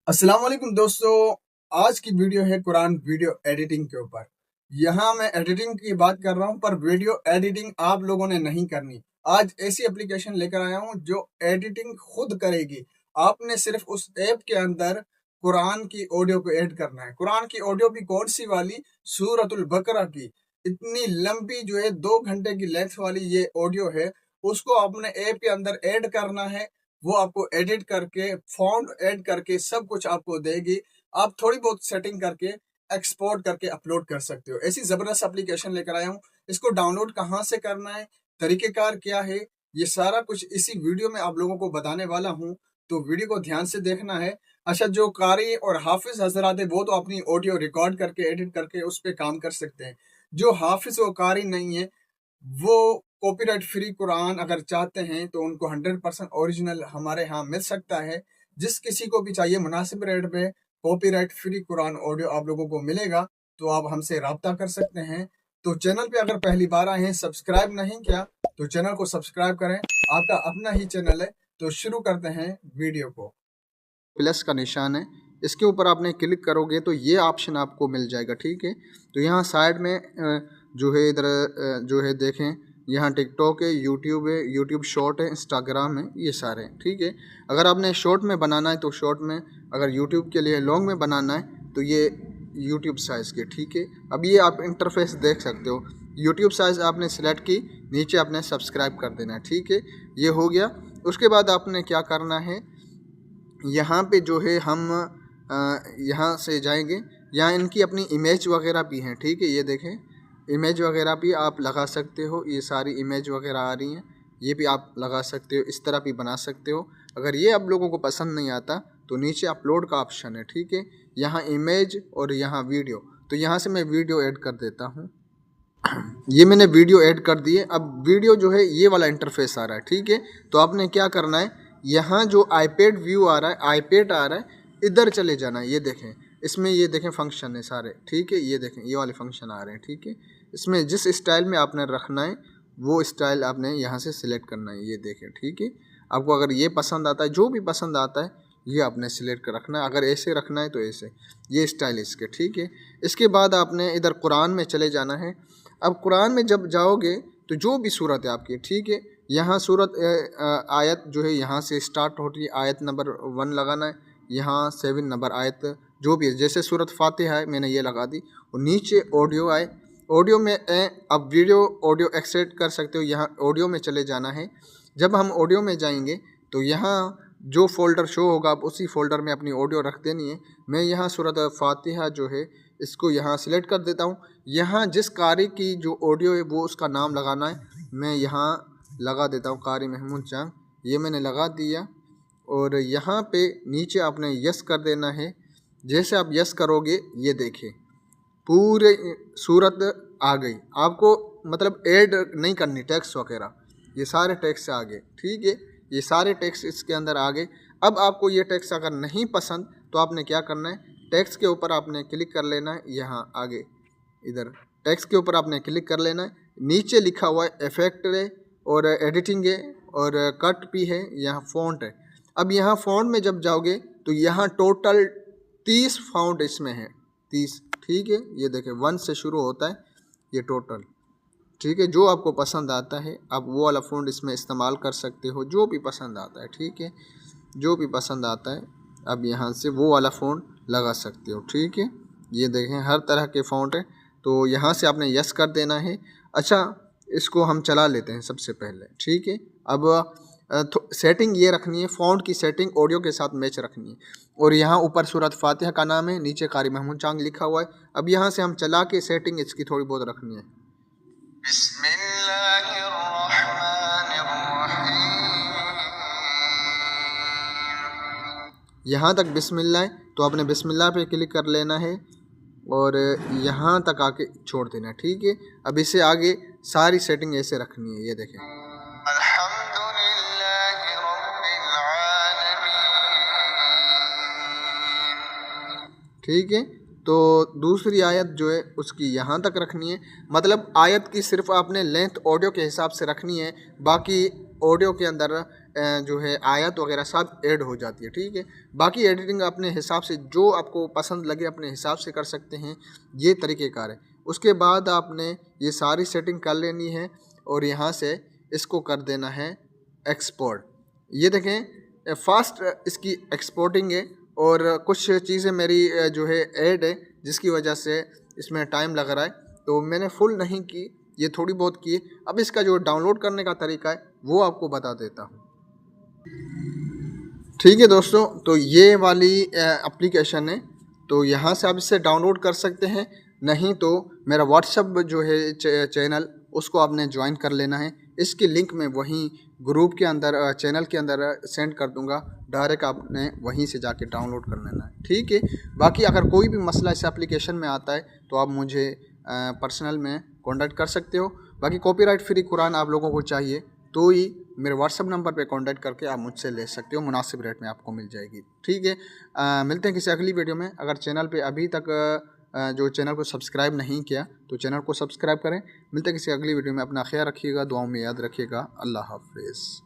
अस्सलाम वालेकुम दोस्तों। आज की वीडियो है कुरान वीडियो एडिटिंग के ऊपर। यहाँ मैं एडिटिंग की बात कर रहा हूँ, पर वीडियो एडिटिंग आप लोगों ने नहीं करनी। आज ऐसी एप्लीकेशन लेकर आया हूँ जो एडिटिंग खुद करेगी। आपने सिर्फ उस ऐप के अंदर कुरान की ऑडियो को ऐड करना है। कुरान की ऑडियो भी कौन सी वाली? सूरतुल बकरा की। इतनी लंबी जो है 2 घंटे की लेंथ वाली ये ऑडियो है, उसको आपने ऐप के अंदर ऐड करना है। वो आपको एडिट करके फॉन्ट ऐड करके सब कुछ आपको देगी। आप थोड़ी बहुत सेटिंग करके एक्सपोर्ट करके अपलोड कर सकते हो। ऐसी जबरदस्त एप्लीकेशन लेकर आया हूँ। इसको डाउनलोड कहाँ से करना है, तरीकेकार क्या है, ये सारा कुछ इसी वीडियो में आप लोगों को बताने वाला हूँ। तो वीडियो को ध्यान से देखना है। अच्छा, जो कारी और हाफिज हजरात है वो तो अपनी ऑडियो रिकॉर्ड करके एडिट करके उस पर काम कर सकते हैं। जो हाफिज और कारी नहीं है वो कॉपीराइट फ्री कुरान अगर चाहते हैं तो उनको 100% ओरिजिनल हमारे यहाँ मिल सकता है। जिस किसी को भी चाहिए मुनासिब रेट पे कॉपीराइट फ्री कुरान ऑडियो आप लोगों को मिलेगा, तो आप हमसे राब्ता कर सकते हैं। तो चैनल पे अगर पहली बार आए हैं, सब्सक्राइब नहीं किया तो चैनल को सब्सक्राइब करें। आपका अपना ही चैनल है। तो शुरू करते हैं वीडियो को। प्लस का निशान है, इसके ऊपर आपने क्लिक करोगे तो ये ऑप्शन आपको मिल जाएगा। ठीक है, तो यहाँ साइड में जो है इधर जो है देखें, यहाँ टिकटॉक है, यूट्यूब शॉर्ट है, इंस्टाग्राम है, ये सारे हैं। ठीक है, अगर आपने शॉर्ट में बनाना है तो शॉर्ट में, अगर यूट्यूब के लिए लॉन्ग में बनाना है तो ये यूट्यूब साइज़ के। ठीक है, अब ये आप इंटरफेस देख सकते हो। यूट्यूब साइज़ आपने सेलेक्ट की, नीचे आपने सब्सक्राइब कर देना है। ठीक है, ये हो गया। उसके बाद आपने क्या करना है, यहाँ पे जो है हम यहाँ से जाएंगे। यहाँ इनकी अपनी इमेज वगैरह भी हैं। ठीक है, ये देखें, इमेज वगैरह भी आप लगा सकते हो। ये सारी इमेज वगैरह आ रही हैं, ये भी आप लगा सकते हो, इस तरह भी बना सकते हो। अगर ये आप लोगों को पसंद नहीं आता तो नीचे अपलोड का ऑप्शन है। ठीक है, यहाँ इमेज और यहाँ वीडियो, तो यहाँ से मैं वीडियो ऐड कर देता हूँ। ये मैंने वीडियो ऐड कर दी है। अब वीडियो जो है ये वाला इंटरफेस आ रहा है। ठीक है, तो आपने क्या करना है, यहाँ जो आईपैड व्यू आ रहा है, आईपैड आ रहा है, इधर चले जाना है। ये देखें, इसमें ये देखें फंक्शन है सारे। ठीक है, ये देखें, ये वाले फंक्शन आ रहे हैं। ठीक है, इसमें जिस स्टाइल में आपने रखना है वो स्टाइल आपने यहाँ से सिलेक्ट करना है। ये देखें, ठीक है, आपको अगर ये पसंद आता है, जो भी पसंद आता है ये आपने सिलेक्ट कर रखना है। अगर ऐसे रखना है तो ऐसे, ये स्टाइल इसके। ठीक है, इसके बाद आपने इधर कुरान में चले जाना है। अब कुरान में जब जाओगे तो जो भी सूरत है आपकी, ठीक है, यहाँ सूरत आयत जो है यहाँ से स्टार्ट होती है, आयत नंबर 1 लगाना है। यहाँ 7 नंबर आयत जो भी है, जैसे सूरत फातिहा है मैंने ये लगा दी। और नीचे ऑडियो आए, ऑडियो में अब वीडियो ऑडियो एक्सट्रैक्ट कर सकते हो। यहाँ ऑडियो में चले जाना है। जब हम ऑडियो में जाएंगे तो यहाँ जो फोल्डर शो होगा आप उसी फोल्डर में अपनी ऑडियो रख देनी है। मैं यहाँ सूरत फातिहा जो है इसको यहाँ सिलेक्ट कर देता हूँ। यहाँ जिस कारी की जो ऑडियो है वो उसका नाम लगाना है। मैं यहाँ लगा देता हूँ कारी महमूद चांग, ये मैंने लगा दिया। और यहाँ पे नीचे आपने यस कर देना है। जैसे आप यस करोगे ये देखें पूरे सूरत आ गई। आपको मतलब ऐड नहीं करनी टैक्स वगैरह, ये सारे टैक्स आ गए। ठीक है, ये सारे टैक्स इसके अंदर आ गए। अब आपको ये टैक्स अगर नहीं पसंद तो आपने क्या करना है, टैक्स के ऊपर आपने क्लिक कर लेना है। यहाँ आगे इधर टैक्स के ऊपर आपने क्लिक कर लेना है। नीचे लिखा हुआ है इफेक्ट है और एडिटिंग है और कट भी है, यहाँ फ़ॉन्ट है। अब यहाँ फ़ॉन्ट में जब जाओगे तो यहाँ टोटल 30 फ़ॉन्ट इसमें है, 30। ठीक है, ये देखें 1 से शुरू होता है ये टोटल। ठीक है, जो आपको पसंद आता है आप वो वाला फ़ॉन्ट इसमें इस्तेमाल कर सकते हो, जो भी पसंद आता है। ठीक है, जो भी पसंद आता है अब यहाँ से वो वाला फ़ॉन्ट लगा सकते हो। ठीक है, ये देखें हर तरह के फ़ॉन्ट है, तो यहाँ से आपने यस कर देना है। अच्छा, इसको हम चला लेते हैं सबसे पहले। ठीक है, अब सेटिंग ये रखनी है, फ़ॉन्ट की सेटिंग ऑडियो के साथ मैच रखनी है। और यहाँ ऊपर सूरत फातिहा का नाम है, नीचे कारी महमूद चांग लिखा हुआ है। अब यहाँ से हम चला के सेटिंग इसकी थोड़ी बहुत रखनी है। यहाँ तक बिस्मिल्लाह है तो आपने बिस्मिल्लाह पे क्लिक कर लेना है और यहाँ तक आके छोड़ देना है। ठीक है, अब इससे आगे सारी सेटिंग ऐसे रखनी है। ये देखें, ठीक है, तो दूसरी आयत जो है उसकी यहाँ तक रखनी है। मतलब आयत की सिर्फ आपने लेंथ ऑडियो के हिसाब से रखनी है, बाकी ऑडियो के अंदर जो है आयत वगैरह सब ऐड हो जाती है, ठीक है। बाकी एडिटिंग अपने हिसाब से जो आपको पसंद लगे अपने हिसाब से कर सकते हैं, ये तरीक़ेकार है। उसके बाद आपने ये सारी सेटिंग कर लेनी है और यहाँ से इसको कर देना है एक्सपोर्ट। ये देखें फास्ट इसकी एक्सपोर्टिंग है और कुछ चीज़ें मेरी जो है ऐड है जिसकी वजह से इसमें टाइम लग रहा है, तो मैंने फुल नहीं की, ये थोड़ी बहुत की। अब इसका जो डाउनलोड करने का तरीका है वो आपको बता देता हूँ। ठीक है दोस्तों, तो ये वाली एप्लीकेशन है, तो यहाँ से आप इसे डाउनलोड कर सकते हैं। नहीं तो मेरा व्हाट्सअप जो है चैनल, उसको आपने ज्वाइन कर लेना है। इसकी लिंक मैं वहीं ग्रुप के अंदर चैनल के अंदर सेंड कर दूंगा, डायरेक्ट आपने वहीं से जाके डाउनलोड कर लेना है, ठीक है। बाकी अगर कोई भी मसला इस एप्लीकेशन में आता है तो आप मुझे पर्सनल में कांटेक्ट कर सकते हो। बाकी कॉपीराइट फ्री कुरान आप लोगों को चाहिए तो ही मेरे व्हाट्सअप नंबर पे कांटेक्ट करके आप मुझसे ले सकते हो, मुनासिब रेट में आपको मिल जाएगी, ठीक है। मिलते हैं किसी अगली वीडियो में। अगर चैनल पे अभी तक जो चैनल को सब्सक्राइब नहीं किया तो चैनल को सब्सक्राइब करें। मिलते हैं किसी अगली वीडियो में। अपना ख्याल रखिएगा, दुआओं में याद रखिएगा। अल्लाह हाफिज़।